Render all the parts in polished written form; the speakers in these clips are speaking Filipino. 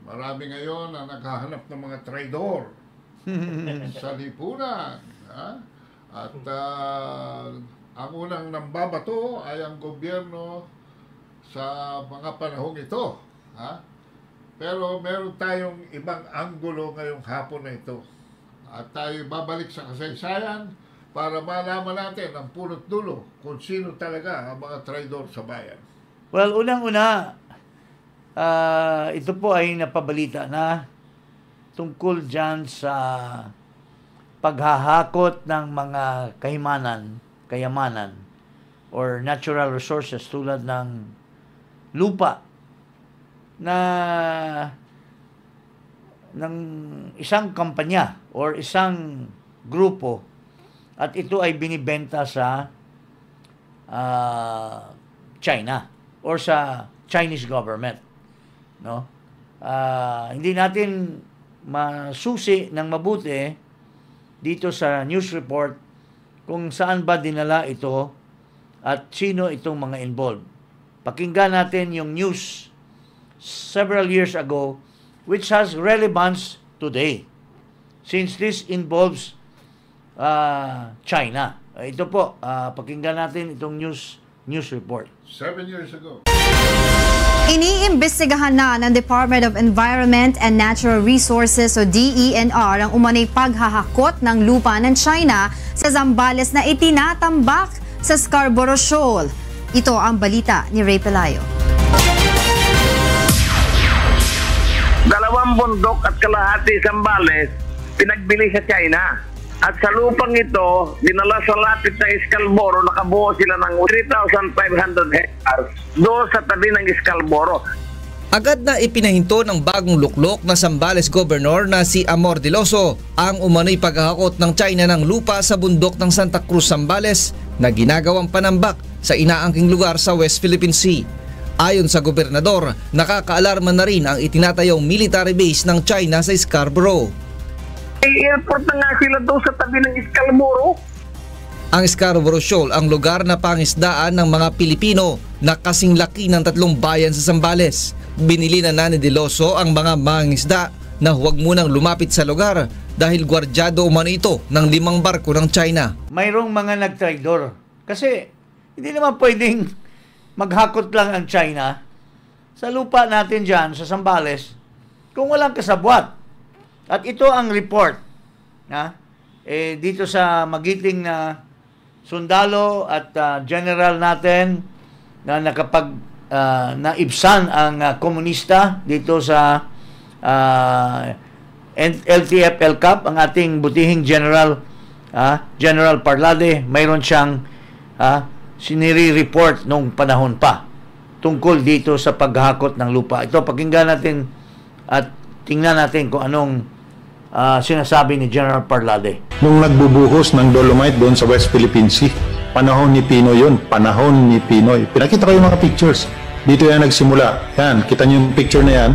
Marami ngayon na naghahanap ng mga traidor sa lipunan. Ha? At ang unang nambabato ay ang gobyerno sa mga panahong ito. Ha? Pero meron tayong ibang anggulo ngayong hapon na ito. At tayo babalik sa kasaysayan para malaman natin ang punot dulo kung sino talaga ang mga traidor sa bayan. Well, unang-una, ito po ay napabalita na tungkol dyan sa paghahakot ng mga kayamanan or natural resources tulad ng lupa na ng isang kampanya or isang grupo at ito ay binibenta sa China or sa Chinese government, no? Hindi natin masusi ng mabuti dito sa news report kung saan ba dinala ito at sino itong mga involved. Pakinggan natin yung news several years ago which has relevance today since this involves China. Ito po, pakinggan natin itong news report. 7 years ago. Iniimbestigahan na ng Department of Environment and Natural Resources o DENR ang umanay paghahakot ng lupa ng China sa Zambales na itinatambak sa Scarborough Shoal. Ito ang balita ni Ray Pelayo. 2 bundok at kalahati Zambales pinagbili sa China. At sa lupang ito, dinala sa lapit ng Scarborough, nakabuo sila ng 3,500 hectares doon sa tabi ng Scarborough. Agad na ipinahinto ng bagong luklok na Zambales Governor na si Amor Diloso ang umano'y paghahakot ng China ng lupa sa bundok ng Santa Cruz, Zambales na ginagawang panambak sa inaangking lugar sa West Philippine Sea. Ayon sa gobernador, nakakaalarma na rin ang itinatayong military base ng China sa Scarborough. Airport na nga sila doon sa tabi ng Scarborough. Ang Scarborough Shoal ang lugar na pangisdaan ng mga Pilipino na kasing laki ng 3 bayan sa Zambales. Binili na ni Diloso ang mga mangingisda na huwag munang lumapit sa lugar dahil gwardyado umano ito ng 5 barko ng China. Mayroong mga nagtraidor kasi hindi naman pwedeng maghakot lang ang China sa lupa natin dyan sa Zambales kung walang kasabwat. At ito ang report dito sa magiting na sundalo at general natin na naibsan ang komunista dito sa LTF-LCAP, ang ating butihing general, General Parlade. Mayroon siyang siniri-report nung panahon pa tungkol dito sa paghakot ng lupa. Ito, pakinggan natin at tingnan natin kung anong sinasabi ni General Parlade. Nung nagbubuhos ng dolomite doon sa West Philippine Sea, panahon ni Pinoy yun, panahon ni Pinoy. Pinakita ko yung mga pictures. Dito yan nagsimula. Yan, kita niyo yung picture na yan.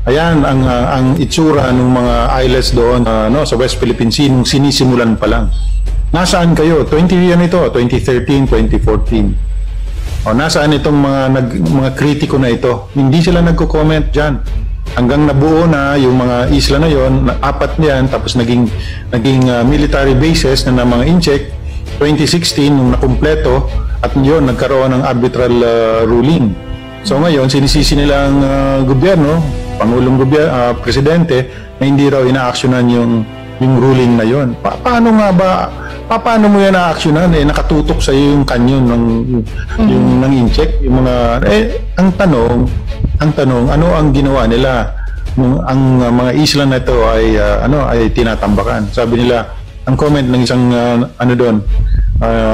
Ayan ang itsura ng mga islets doon sa West Philippine Sea nung sinisimulan pa lang. Nasaan kayo? 20 yan ito, 2013, 2014. Nasaan itong mga kritiko na ito? Hindi sila nagko-comment dyan. Hanggang nabuo na yung mga isla na yon, 4 niyan, tapos naging military bases na mga incheck. 2016 nung nakumpleto at yun nagkaroon ng arbitral ruling. So ngayon sinisisi nila ang gobyerno, pangulong presidente na hindi raw inaaksyonan yung ruling na yon. Paano nga ba? Paano mo yan na-actionan? Nakatutok sa iyo yung kanyon ng incheck, yung mga ang tanong, ano ang ginawa nila nung ang mga isla na ito ay tinatambakan? Sabi nila, ang comment ng isang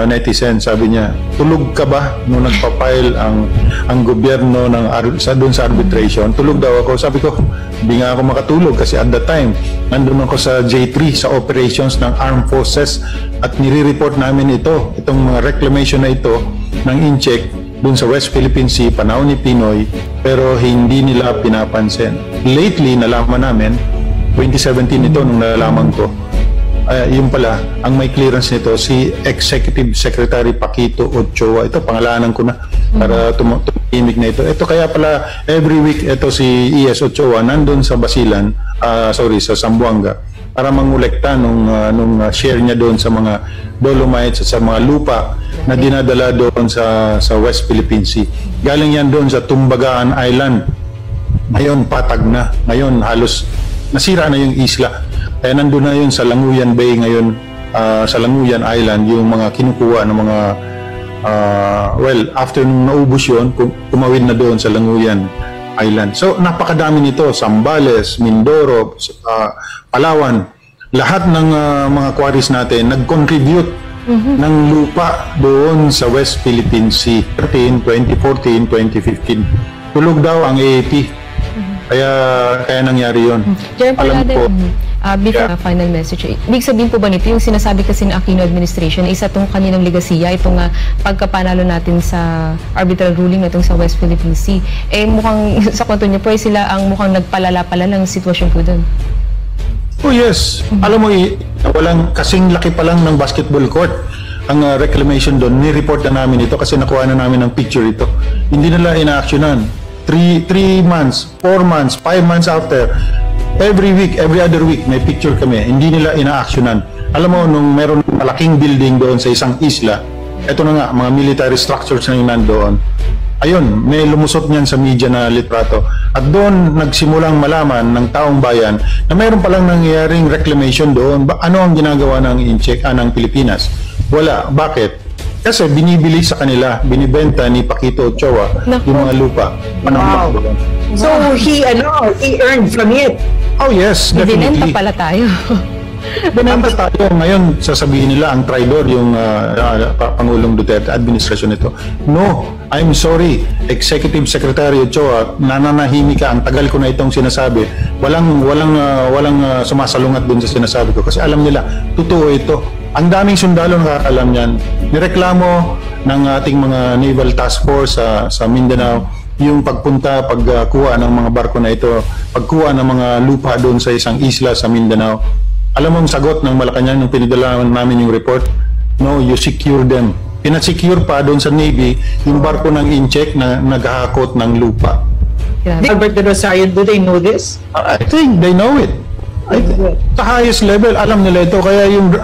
netizen, sabi niya, tulog ka ba nung nagpa-file ang gobyerno doon sa arbitration? Tulog daw ako. Sabi ko, hindi nga ako makatulog kasi at that time nandun ako sa J3 sa operations ng Armed Forces at nire-report namin itong mga reclamation na ito ng incheck doon sa West Philippine Sea, panahon ni Pinoy, pero hindi nila pinapansin. Lately, nalaman namin, 2017 ito nung nalaman ko, Yung pala, ang may clearance nito, si Executive Secretary Paquito Ochoa. Ito, pangalanan ko na para tumimik na ito. Ito kaya pala, every week, ito si E.S. Ochoa, nandun sa Basilan, sa Zamboanga, para mangolekta nung share niya doon sa mga dolomites at sa mga lupa na dinadala doon sa West Philippine Sea. Galing yan doon sa Tumbagaan Island. Ngayon, patag na. Ngayon, halos nasira na yung isla. Kaya nandun na yun sa Languyan Bay ngayon, sa Languyan Island, yung mga kinukuha ng mga, after nung naubos yun, tumawid na doon sa Languyan Island. So, napakadami nito. Zambales, Mindoro, Palawan. Lahat ng mga quarries natin nag-contribute ng lupa doon sa West Philippine Sea. 2014, 2015. Tulog daw ang AAP. Kaya nangyari yun. Alam ko. Before final message, ibig sabihin po ba nito, yung sinasabi kasi ng Aquino administration, isa itong kanilang legasiya, itong pagkapanalo natin sa arbitral ruling na itong sa West Philippine Sea, mukhang sa kwento niyo po, sila ang mukhang nagpalala-pala ng sitwasyon po doon. Oh yes. Alam mo, walang kasing laki pa lang ng basketball court ang reclamation doon. Ni-report na namin ito kasi nakuha na namin ng picture ito. Hindi nila ina-actionan. 3 months, 4 months, 5 months after, every week, every other week, may picture kami. Hindi nila ina-actionan. Alam mo, nung meron malaking building doon sa isang isla, eto na nga, mga military structures na yung nandoon. Ayun, may lumusot niyan sa media na litrato. At doon nagsimulang malaman ng taong bayan na mayroon palang nangyayaring reclamation doon. Ano ang ginagawa ng ng Pilipinas? Wala. Bakit? Kasi binibili sa kanila, binibenta ni Paquito Ochoa yung mga lupa. Wow. So he earned from it. Oh yes, definitely. Binenta pala tayo. Binenta tayo. Ngayon, sasabihin nila ang traidor yung Pangulong Duterte, administrasyon nito. No, I'm sorry, Executive Secretary Ochoa, nananahimik ka. Ang tagal ko na itong sinasabi. Walang sumasalungat dun sa sinasabi ko. Kasi alam nila, totoo ito. Ang daming sundalo nakakalam yan. Nireklamo ng ating mga Naval Task Force sa Mindanao yung pagkuha ng mga barko na ito, pagkuha ng mga lupa doon sa isang isla sa Mindanao. Alam mo ang sagot ng Malacanang nung pinadala namin yung report? No, you secure them. Pinasecure pa doon sa Navy yung barko ng Incheck na naghahakot ng lupa. Albert de Rosario, do they know this? I think they know it. Sa highest level, alam nila ito. Kaya yung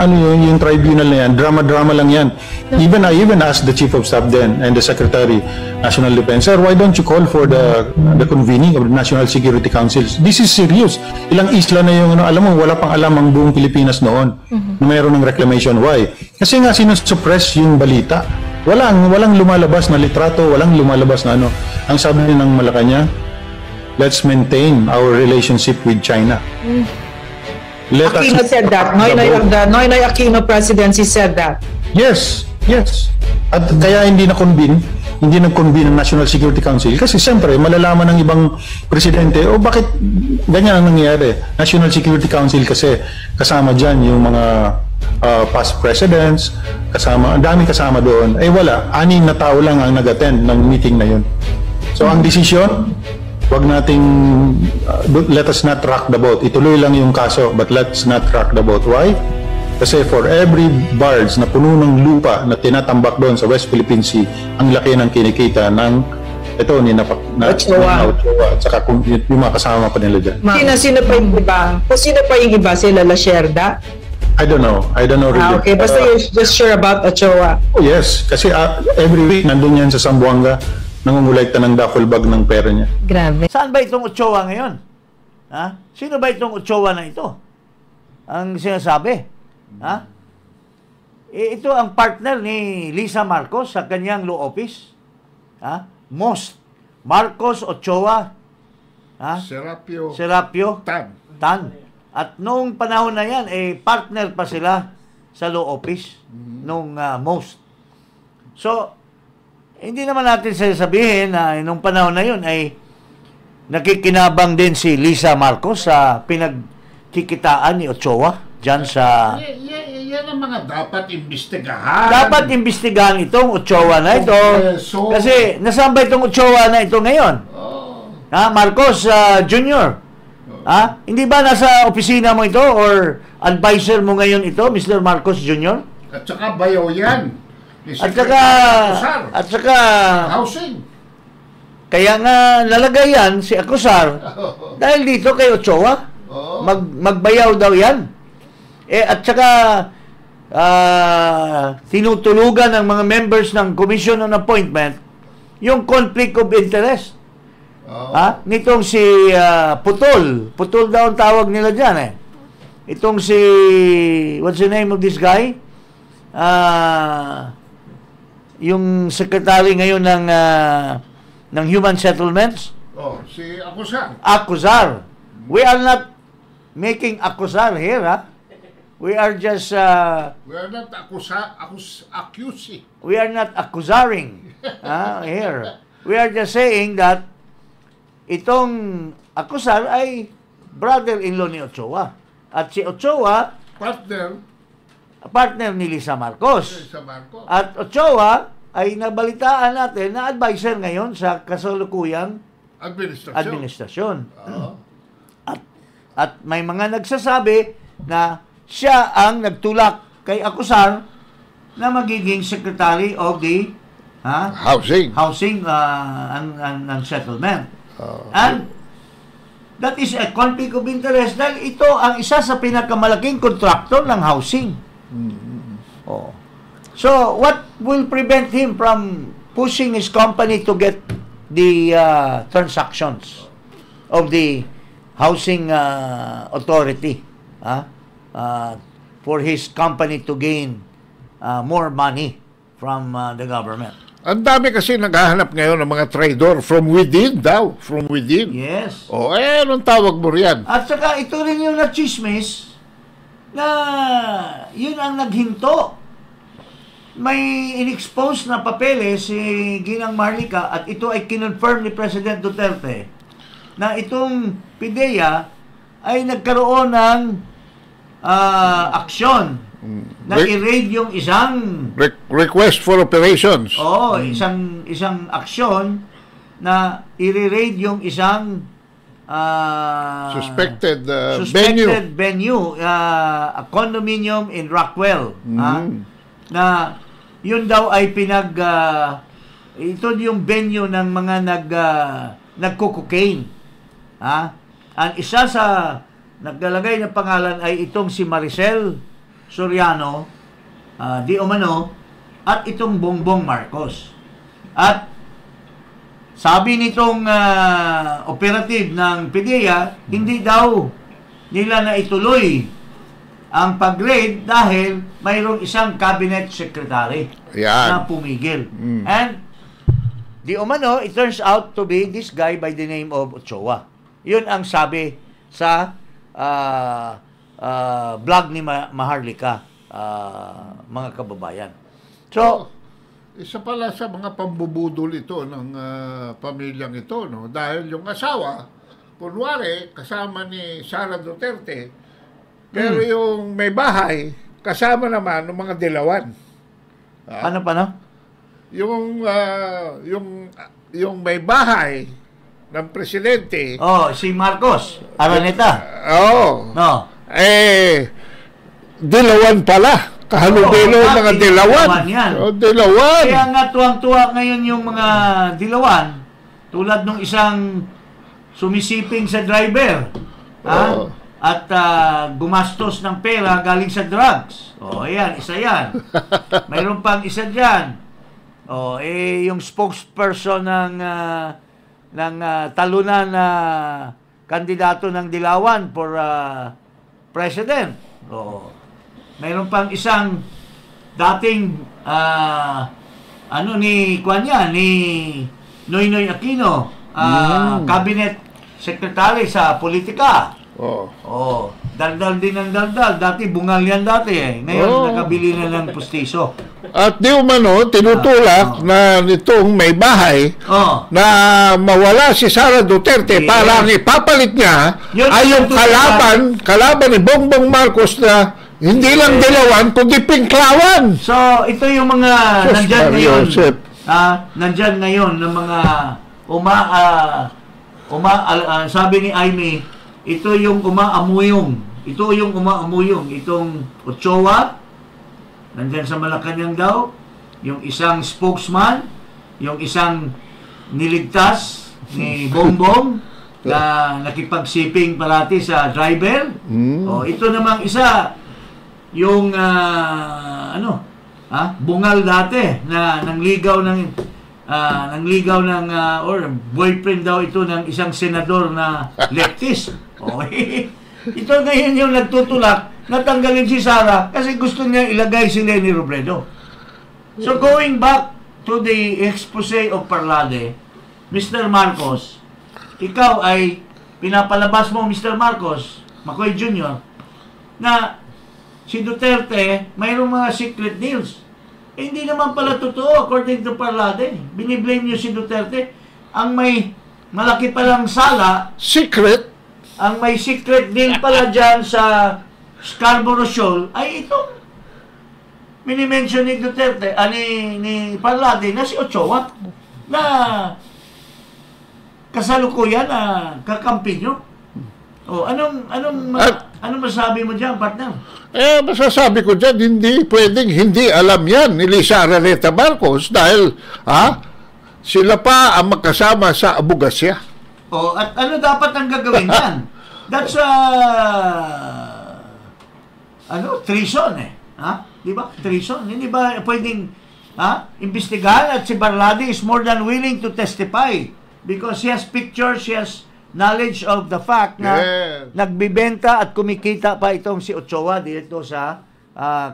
tribunal na yan, drama-drama lang yan. I even asked the Chief of Staff then and the Secretary, National Defense, sir, why don't you call for the convening of the National Security Councils? This is serious. Ilang isla na yung, alam mo, wala pang alam ang buong Pilipinas noon na mayroon ng reclamation. Why? Kasi nga sinusuppress yung balita. Walang lumalabas na litrato, walang lumalabas na ano. Ang sabi ng Malacanang, let's maintain our relationship with China. Aquino said that. Noynoy Aquino presidency said that. Yes. At kaya hindi nag-convene ng National Security Council kasi siyempre malalaman ng ibang presidente bakit ganyan ang nangyayari. National Security Council kasi kasama dyan yung mga past presidents, ang daming kasama doon. Wala, 6 na tao lang ang nag-attend ng meeting na yun. So ang desisyon, wag nating let us not rock the boat. Ituloy lang yung kaso, but let's not rock the boat. Why? Kasi for every barge na puno ng lupa na tinatambak doon sa West Philippine Sea, ang laki ng kinikita ng ni Ochoa at saka yung mga kasama pa nila dyan. Sino pa yung iba? Sino pa yung iba? Sila Lasherda? I don't know really. Okay, basta you're just sure about Ochoa. Oh yes, kasi every week nandun yan sa Zamboanga, nangungulekta ng duffel bag ng pera niya. Grabe. Saan ba itong Ochoa ngayon? Ha? Sino ba itong Ochoa na ito? Ang sinasabi? Ha? Ito ang partner ni Lisa Marcos sa kanyang law office. Ha? Marcos Ochoa. Ha? Serapio Tan. At noong panahon na yan, partner pa sila sa law office nung Most. So, hindi naman natin sasabihin na nung panahon na yun ay nakikinabang din si Lisa Marcos sa pinagkikitaan ni Ochoa dyan sa... Yan ang mga dapat imbestigahan. Dapat imbestigahan itong Ochoa na ito. Kasi nasaan ba itong Ochoa na ito ngayon? Marcos Jr. Hindi ba nasa opisina mo ito or advisor mo ngayon ito, Mr. Marcos Jr.? At saka bayaw yan. At saka housing. Kaya nga lalagay yan si Acosar dahil dito kay Ochoa. Magbayaw daw yan. At saka tinutulugan ng mga members ng Commission on Appointment yung conflict of interest. Nitong si Putol daw ang tawag nila dyan Itong si, what's the name of this guy? Yung secretary ngayon ng Human Settlements. Si Acosar. Acosar. We are not making Acosar here, We are just we are not accusing. We are not accusaring here. We are just saying that itong Acosar ay brother-in-law ni Ochoa. At si Ochoa partner ni Lisa Marcos. At Ochoa ay nabalitaan natin na advisor ngayon sa kasalukuyang administrasyon. At may mga nagsasabi na siya ang nagtulak kay Acosar na magiging Secretary of the Housing and Settlement. And that is a conflict of interest dahil ito ang isa sa pinakamalaking kontraktor ng housing. So, what will prevent him from pushing his company to get the transactions of the housing authority for his company to gain more money from the government? Ang dami kasi naghahanap ngayon ng mga trader from within daw. From within. Yes. Anong tawag mo riyan? At saka ito rin yung na-chismis na yun ang naghinto. May in-expose na papeles si Ginang Marlica at ito ay kinonfirm ni President Duterte na itong PIDEA ay nagkaroon ng aksyon na i-raid yung isang request for operations. Isang aksyon na i-raid yung isang suspected venue, a condominium in Rockwell. Na yun daw ay ito yung venue ng mga nagko-cocaine. Ang isa sa naglalagay ng pangalan ay itong si Maricel Soriano, di umano, at itong Bongbong Marcos. At sabi nitong operative ng PIDEA, hindi daw nila na ituloy ang pag-raid dahil mayroong isang cabinet secretary na pumigil. And di umano, it turns out to be this guy by the name of Ochoa. Yun ang sabi sa vlog ni Maharlika, mga kababayan. So, isa pala sa mga pambubudol ito ng pamilyang ito, no? Dahil yung asawa, kunwari, kasama ni Sara Duterte, pero yung may bahay, kasama naman ng mga dilawan. Paano? Yung may bahay ng presidente. Si Marcos Araneta. Dilawan pala. Kahalubilo mga dilawan. Dilawan. Kaya nga tuwang-tuwa ngayon yung mga dilawan, tulad ng isang sumisiping sa driver. At gumastos ng pera galing sa drugs. Ayan, isa yan. Mayroon pang isa dyan. Yung spokesperson ng talunan na kandidato ng Dilawan for president. Mayroon pang isang dating ni Noynoy Aquino, cabinet secretary sa politika. Daldal din ang daldal. Dati bungal yan dati. Ngayon nakabili na ng pustiso. At di umano, tinutulak na nitong may bahay na mawala si Sara Duterte para ang ipapalit niya ay yung kalaban ni Bongbong Marcos na hindi lang dilawan, kundi pinklawan. So, ito yung mga nandyan ngayon. Nandyan ngayon ng mga sabi ni Aimee, ito yung umaamuyong ito yung umaamuyong, itong Ochoa, nandyan sa Malacanang daw, yung isang spokesman, yung isang niligtas ni Bongbong na nakipagsiping parati sa driver. O, ito namang isa, yung bungal dati na nangligaw ng or boyfriend daw ito ng isang senador na leftist. Okay. Ito ngayon yung nagtutulak natanggalin si Sara kasi gusto niya ilagay si Leni Robredo. So going back to the expose of Parlade, Mr. Marcos, ikaw ay pinapalabas mo, Mr. Marcos, McCoy Jr., na si Duterte mayroong mga secret deals. Eh, hindi naman pala totoo according to Parlade. Biniblame niyo si Duterte. Ang may malaki palang sala, Secret? ang may secret deal pala dyan sa Scarborough Shoal ay ito. Minimension ni Duterte, ni Parlade na si Ochoa na kasalukuyan na kakampi nyo. O, anong masasabi mo dyan, partner? Masasabi ko dyan, hindi pwedeng hindi alam yan ni Lisa Araneta Marcos dahil sila pa ang magkasama sa abogasya. O, at ano dapat ang gagawin yan? That's treason Di ba? Treason. Hindi ba pwedeng imbestigahan at si Parlade is more than willing to testify because he has pictures, he has knowledge of the fact na nagbibenta at kumikita pa itong si Ochoa dito sa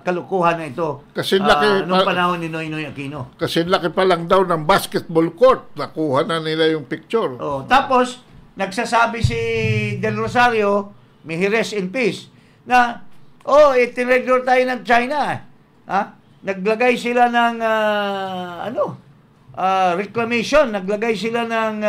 kalukuhan na ito. Kasi laki nung panahon ni Noynoy Aquino. Kasi laki pa lang daw ng basketball court. Nakuha na nila yung picture. Oh, tapos nagsasabi si Del Rosario, may he rest in peace, na itinregulate tayo ng China. Naglagay sila ng reclamation, naglagay sila ng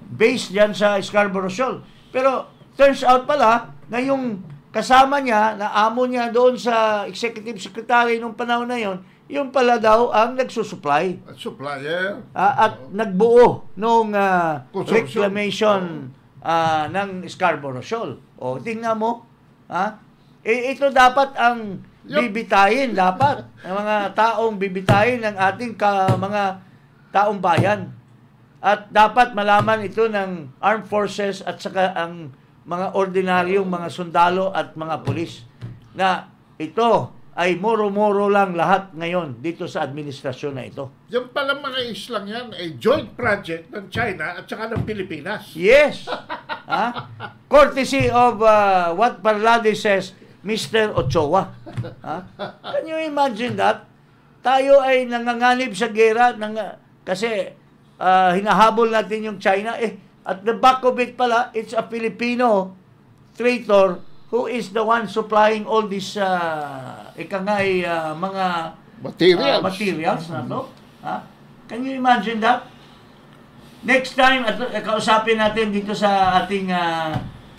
base dyan sa Scarborough Shoal. Pero turns out pala na yung kasama niya, na amo niya doon sa executive secretary nung panahon na yon, yung pala daw ang nagsusupply. Supplier. At nagbuo nung reclamation ng Scarborough Shoal. O, tingnan mo. Ito dapat ang bibitayin, dapat. Ang mga taong bibitayin ng ating mga taong bayan. At dapat malaman ito ng armed forces at saka ang mga ordinaryong mga sundalo at mga pulis na ito ay moro-moro lang lahat ngayon dito sa administrasyon na ito. Yung pala mga islang yan ay joint project ng China at saka ng Pilipinas. Yes. Courtesy of what Parlade says, Mr. Ochoa. Can you imagine that? Tayo ay nanganganib sa gera kasi hinahabol natin yung China. At the back of it pala, it's a Filipino traitor who is the one supplying all these mga materials na to. Can you imagine that? Next time, kausapin natin dito sa ating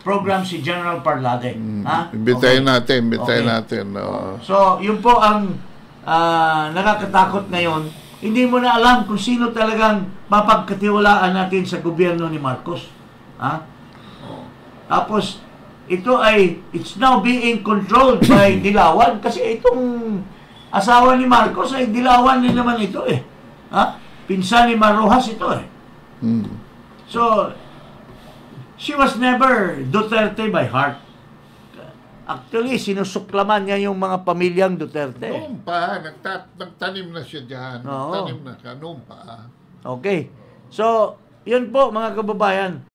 program si General Parlade. Imbitayin natin. So, yun po ang nakakatakot ngayon. Hindi mo na alam kung sino talagang mapagkatiwalaan natin sa gobyerno ni Marcos. Tapos, it's now being controlled by Dilawan kasi itong asawa ni Marcos ay Dilawan din naman ito Pinsan ni Marrojas ito So, she was never Duterte by heart. Actually, sinusuklaman niya yung mga pamilyang Duterte. Noon pa, nagtanim na siya dyan. Nagtanim na siya, noon pa. Okay. So, yun po mga kababayan.